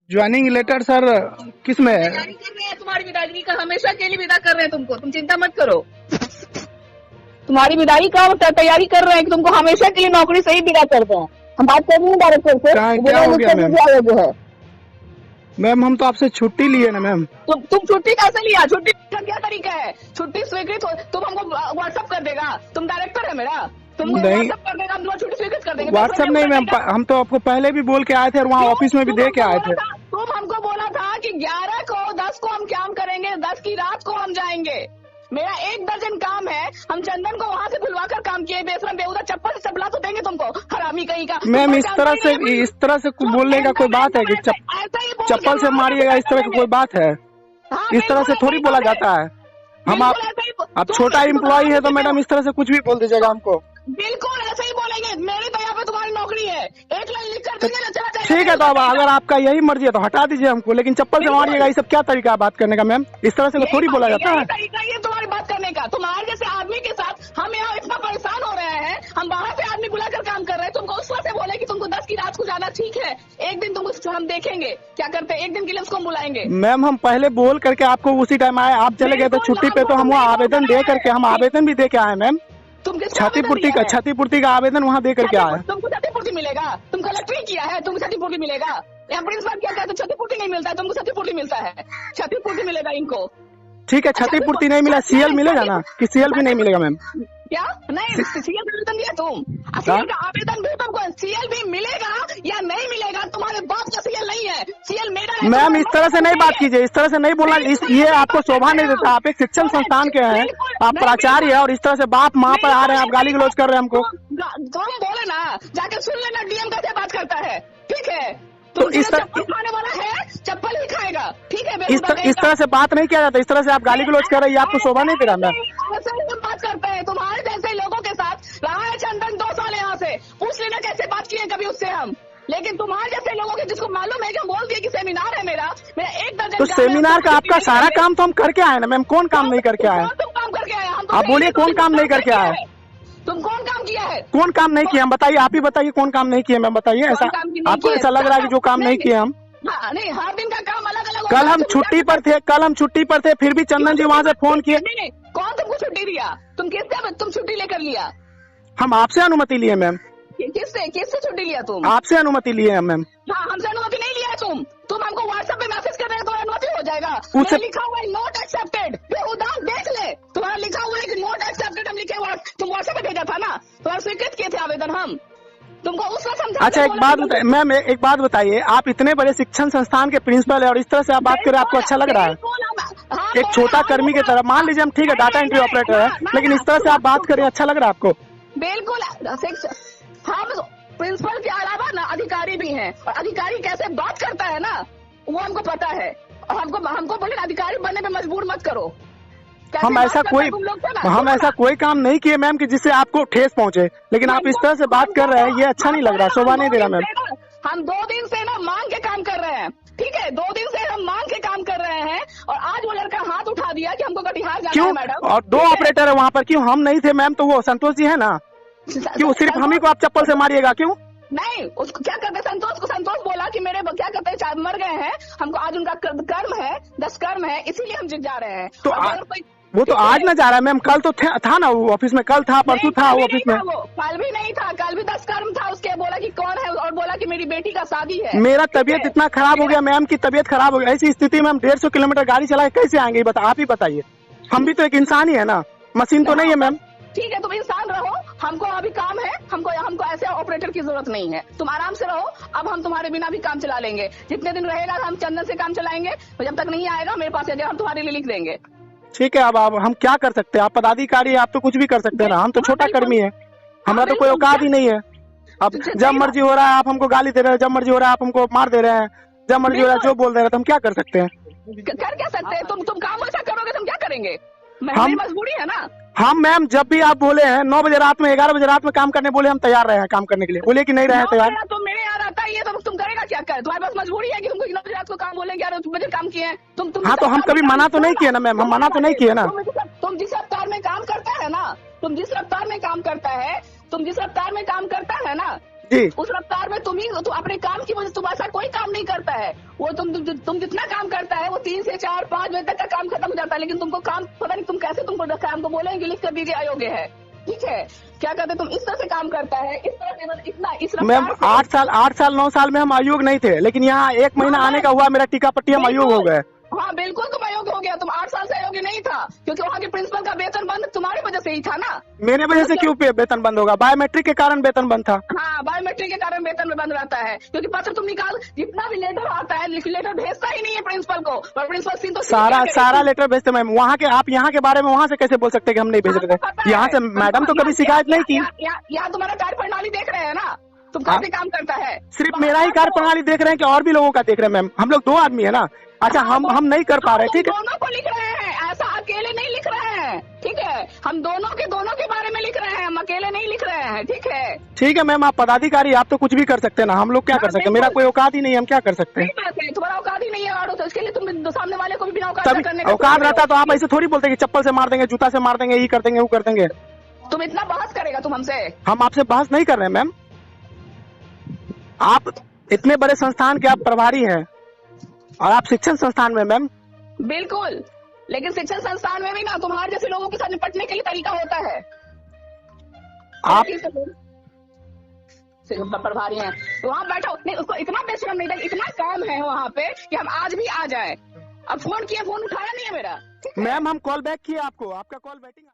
Joining letter sir किस में है? तैयारी कर रहे हैं तुम्हारी विदाई का, हमेशा के लिए विदा कर रहे हैं तुमको, तुम चिंता मत करो। तुम्हारी विदाई का तैयारी कर रहे हैं कि तुमको हमेशा के लिए नौकरी से ही विदा कर दें। हम बात कर रहे हैं डायरेक्टर से, क्या हो गया मैम? जो है मैम हम तो आपसे छुट्टी लिए ना मैम। तुम छुट्टी कैसे लिया? छुट्टी का क्या तरीका है? छुट्टी स्वीकृत हो तुम हमको व्हाट्सअप कर देगा, तुम डायरेक्टर है मेरा, तुमको नहीं व्हाट्सअप कर देगा, हम तुम्हारी छुट्टी स्वीकृत कर देंगे। व्हाट्सएप नहीं मैम, हम तो आपको पहले भी बोल के आए थे और वहाँ ऑफिस में भी दे के आए थे। तुम हमको बोला था कि 11 को 10 को हम काम करेंगे, 10 की रात को हम जाएंगे। मेरा 1 दर्जन काम है, हम चंदन को वहाँ से बुलवा कर काम किए, बेशरम बेहुदा चप्पल से चपला तो देंगे तुमको, हरामी कहीं का। मैम इस तरह से बोलने का कोई बात है कि चप्पल से मारिएगा, इस तरह की कोई बात है? इस तरह से थोड़ी बोला जाता है। हम आप छोटा एम्प्लॉई है तो मैडम इस तरह से कुछ भी बोल दीजिएगा हमको। बिल्कुल ऐसे ही बोलेंगे, मेरी तो यहाँ पे तुम्हारी नौकरी है, 1 लाइन लिख कर देंगे ना, चला जाएगा। ठीक है तो अब अगर आपका यही मर्जी है तो हटा दीजिए हमको, लेकिन चप्पल से मारिएगा, ये सब क्या तरीका है बात करने का मैम? इस तरह से थोड़ी बोला जाता है। तरीका ये तुम्हारी बात करने का, तुम्हारे जैसे आदमी के साथ हम यहाँ इतना परेशान हो रहे हैं, हम बाहर से आदमी बुलाकर काम कर रहे हैं, तुमको उस वक्त से बोले कि तुमको 10 की रात को जाना, ठीक है, एक दिन तुमको हम देखेंगे क्या करते हैं, एक दिन के लिए उसको बुलाएंगे। मैम हम पहले बोल करके आपको उसी टाइम आए, आप चले गए थे छुट्टी पे, तो हम वहाँ आवेदन दे करके, हम आवेदन भी दे के आए मैम, क्षतिपूर्ति का आवेदन वहाँ दे करके आए। तुमको क्षतिपूर्ति मिलेगा? तुम कलेक्टर किया है, तुमको क्षतिपूर्ति मिलेगा? यहाँ प्रिंसिपल क्या कहते, क्षतिपूर्ति नहीं मिलता है, तुमको क्षतिपूर्ति मिलता है, क्षतिपूर्ति मिलेगा इनको। ठीक है, क्षतिपूर्ति नहीं मिला, सीएल मिलेगा ना? कि सीएल भी नहीं मिलेगा मैम? क्या नहीं, सीएल का आवेदन दिया तुम? सीएल का आवेदन भी तुमको, सीएल भी मिलेगा या नहीं मिलेगा? तुम्हारे बाप का सीएल नहीं है, सीएल मेरा है। मैम इस तरह से नहीं बात कीजिए, इस तरह से नहीं बोलना, ये आपको शोभा नहीं देता। आप एक शिक्षण संस्थान के हैं, आप प्राचार्य है और इस तरह से बाप माँ पर आ रहे हैं, आप गाली गलौज कर रहे हैं हमको। तुम बोले ना, जाके सुन लेना डीएम कैसे बात करता है, ठीक है? तो इस तरह खाने वाला है, चप्पल ही खाएगा, ठीक है? इस तरह से बात नहीं किया जाता, इस तरह से आप गाली गलौज कर रहे हैं, आपको शोभा नहीं दे रहा मैम। ऐसे ही हम बात करते हैं, तुम्हारे जैसे लोगों के साथ रहा है चंदन 2 साल यहाँ से, पूछ लेना कैसे बात किए कभी उससे हम। लेकिन तुम्हारे जैसे लोगों के, जिसको मालूम है कि हम बोल दिए कि सेमिनार है मेरा 1 दर्जन, तो सेमिनार का आपका सारा काम तो हम करके आए ना मैम, कौन काम नहीं करके आए? तुम काम करके आए? आप बोलिए कौन काम नहीं करके आए? तुम कौन काम किया है? कौन काम नहीं किया हम बताइए, आप ही बताइए कौन काम नहीं किया मैम, बताइए। ऐसा आपको ऐसा लग रहा है कि जो काम नहीं किए हम? नहीं, हर दिन का काम अलग अलग। कल हम छुट्टी पर थे, फिर भी चंदन जी वहाँ से फोन किए। कौन तुमको छुट्टी दिया? तुम छुट्टी लेकर लिया? हम आपसे अनुमति लिए मैम। किससे छुट्टी लिया तुम? आपसे अनुमति लिए हैं मैम। हाँ, हमसे अनुमति नहीं लिया है तुम हमको व्हाट्सएप पे मैसेज कर रहे हैं तो अनुमति हो जाएगा। लिखा हुआ है नोट एक्सेप्टेड, बेहुदा देख ले, तुम्हारा लिखा हुआ है कि नोट एक्सेप्टेड, हम लिखे हुआ, तुम व्हाट्सएप पे भेजा था ना, तुम्हारा स्वीकृत किए थे आवेदन हम, तुमको उसका समझा। अच्छा एक बात बताइए मैम, एक बात बताइए, आप इतने बड़े शिक्षण संस्थान के प्रिंसिपल है और इस तरह से आप बात करें, आपको अच्छा लग रहा है? एक छोटा कर्मी की तरह, मान लीजिए हम ठीक है डाटा एंट्री ऑपरेटर है, लेकिन इस तरह से आप बात करें, अच्छा लग रहा है आपको? बिल्कुल, हम प्रिंसिपल के अलावा ना अधिकारी भी हैं, और अधिकारी कैसे बात करता है ना वो हमको पता है, और हमको बोले अधिकारी बनने पे मजबूर मत करो। हम ऐसा कोई काम नहीं किए मैम कि जिससे आपको ठेस पहुंचे, लेकिन आप इस तरह से बात कर रहे हैं, ये अच्छा नहीं लग रहा, शोभा नहीं दे रहा मैम। हम 2 दिन से ना मांग के काम कर रहे हैं, ठीक है? 2 दिन से हम मांग के काम कर रहे हैं, और आज वो लड़का हाथ उठा दिया कि हमको कटिहार जाना है मैडम। और 2 ऑपरेटर है वहाँ पर, क्यों हम नहीं थे मैम? तो वो संतोष जी है ना, क्यों सिर्फ हम ही को आप चप्पल से मारिएगा? क्यों नहीं, उसको क्या करते, संतोष बोला कि मेरे क्या करते हैं, मर गए हैं, हमको आज उनका कर्म है, 10 कर्म है, इसीलिए हम जा रहे हैं। तो वो तो आज न जा रहा है मैम, कल तो था ना वो ऑफिस में, कल था, परसों था वो ऑफिस में। कल भी नहीं था, कल भी 10 कर्म था उसके, बोला कि कौन है, और बोला कि मेरी बेटी का शादी है। मेरा तबीयत इतना खराब हो गया मैम की तबीयत खराब हो गई, ऐसी स्थिति में हम 150 किलोमीटर गाड़ी चला के कैसे आएंगे? आप ही बताइए, हम भी तो एक इंसान ही है ना, मशीन तो नहीं है मैम। ठीक है, तुम इंसान रहो, हमको अभी काम है, हमको ऐसे ऑपरेटर की जरूरत नहीं है, तुम आराम से रहो। अब हम तुम्हारे बिना भी काम चला लेंगे, जितने दिन रहेगा हम चंदन से काम चलाएंगे, जब तक नहीं आएगा मेरे पास हम तुम्हारे लिए लिख देंगे। ठीक है, अब हम क्या कर सकते हैं? आप पदाधिकारी, आप तो कुछ भी कर सकते हैं ना, हम तो छोटा कर्मी है, हमारा तो कोई औकात ही नहीं है। अब जब मर्जी हो रहा है आप हमको गाली दे रहे हैं, जब मर्जी हो रहा है आप हमको मार दे रहे हैं, जब मर्जी हो रहा है जो बोल दे रहे हैं, तो हम क्या कर सकते हैं? कर क्या सकते हैं? तुम काम ऐसा करोगे तो हम क्या करेंगे? हमारी मजबूरी है ना। हम मैम जब भी आप बोले हैं 9 बजे रात में, 11 बजे रात में काम करने बोले, हम तैयार रहे हैं काम करने के लिए, बोले कि नहीं रहे तैयार। तो मेरे यहाँ आता ही है तो तुम करेगा क्या? कर तुम्हारे पास मजबूरी है कि तुमको 9 बजे रात को काम बोले, 11 बजे काम किए हैं तुम। हाँ तो हम कभी मना तो नहीं किए ना मैम, हम मना तो नहीं किए ना। तुम जिस रफ्तार में काम करता है ना, तुम जिस रफ्तार में काम करता है ना, जी। उस रफ्तार में तुम अपने काम की वजह से तुम ऐसा कोई काम नहीं करता है। वो तुम जितना काम करता है वो 3 से 4 5 बजे तक का काम खत्म हो जाता है, लेकिन तुमको काम पता नहीं तुम कैसे तुमको काम को बोलेंगे लिख कर दीजिए अयोग्य है, ठीक है। क्या कहते तुम इस तरह से काम करता है, इस तरह से इतना इस मैम 8 साल 9 साल में हम अयोग्य नहीं थे, लेकिन यहाँ 1 महीना आने का हुआ मेरा टीका पट्टी हम अयोग्य हो गए। हाँ बिल्कुल तुम अयोग्य हो गया। तुम 8 साल से अयोग्य नहीं था, क्योंकि वहाँ के प्रिंसिपल का वेतन बंद तुम्हारी वजह से ही था ना। मेरे वजह से क्यों वेतन बंद होगा? बायोमेट्रिक के कारण वेतन बंद था। हाँ बायोमेट्रिक के कारण वेतन बंद रहता है, क्योंकि पत्र तुम निकाल जितना भी लेटर आता है लेटर भेजता ही नहीं है प्रिंसिपल को, और प्रिंसिपल सिंह तो सारा लेटर भेजते मैम। वहाँ के आप यहाँ के बारे में वहाँ से कैसे बोल सकते कि हम नहीं भेज रहे थे? यहाँ से मैडम तो कभी शिकायत नहीं की। यहाँ तुम्हारा कार्य प्रणाली देख रहे हैं ना, तुम कैसे काम करता है। सिर्फ मेरा ही कार्य प्रणाली देख रहे हैं कि और भी लोगों का देख रहे हैं मैम? हम लोग 2 आदमी है ना। अच्छा हम नहीं कर पा रहे, ठीक है। दोनों को लिख रहे हैं, ऐसा अकेले नहीं लिख रहे हैं, ठीक है। हम दोनों के बारे में लिख रहे हैं, हम अकेले नहीं लिख रहे हैं, ठीक है। ठीक है मैम, आप पदाधिकारी, आप तो कुछ भी कर सकते हैं ना, हम लोग क्या कर सकते हैं? मेरा कोई औकात ही नहीं है, हम क्या कर सकते हैं? तुम्हारा औकात ही नहीं है, और तो इसके लिए तुम सामने वाले को भी बिना औकात करने का औकात रहता तो आप ऐसे थोड़ी बोलते कि चप्पल से मार देंगे, जूता से मार देंगे, ये कर देंगे, वो कर देंगे। तुम इतना बहस करेगा तुम हमसे? हम आपसे बहस नहीं कर रहे हैं मैम। आप इतने बड़े संस्थान के आप प्रभारी हैं, और आप शिक्षण संस्थान में मैम। बिल्कुल, लेकिन शिक्षण संस्थान में भी ना तुम्हारे जैसे लोगों के साथ निपटने के लिए तरीका होता है। आप प्रभारी हैं तो वहाँ बैठा, उसको इतना बेशरम नहीं था, इतना काम है वहाँ पे कि हम आज भी आ जाए। अब फोन किया, फोन उठाया नहीं है मेरा। मैम हम कॉल बैक किए आपको, आपका कॉल वेटिंग